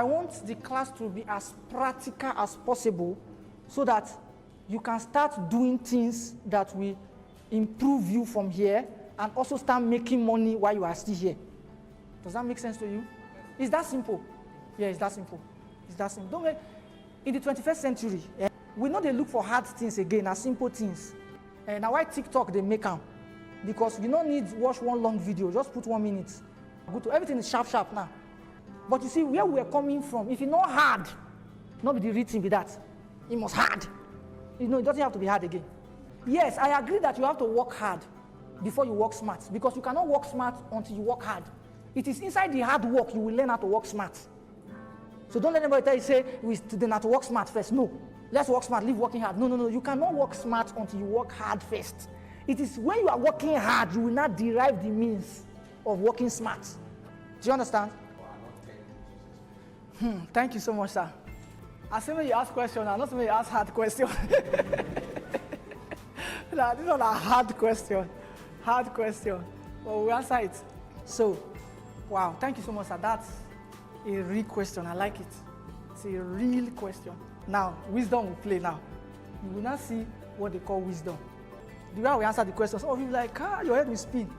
I want the class to be as practical as possible so that you can start doing things that will improve you from here and also start making money while you are still here. Does that make sense to you? It's that simple. Yeah, it's that simple. It's that simple. Don't make, in the 21st century, we know they look for hard things again, as simple things. And now why TikTok they make them? Because you don't need to watch one long video, just put 1 minute. Go to everything is sharp now. But you see where we are coming from, if it's not hard, not be the real thing be that. It must hard. You know, it doesn't have to be hard again. Yes, I agree that you have to work hard before you work smart, because you cannot work smart until you work hard. It is inside the hard work you will learn how to work smart. So don't let anybody tell you, say, we then have to work smart first. No, let's work smart, leave working hard. No. You cannot work smart until you work hard first. It is when you are working hard, you will not derive the means of working smart. Do you understand? Thank you so much, sir. I say when you ask questions, I'm not when you ask hard questions. Nah, this is not a hard question. Hard question. But we answer it. So, wow, thank you so much, sir. That's a real question. I like it. It's a real question. Now, wisdom will play now. You will not see what they call wisdom. The way we answer the question, some of you like, your head will spin.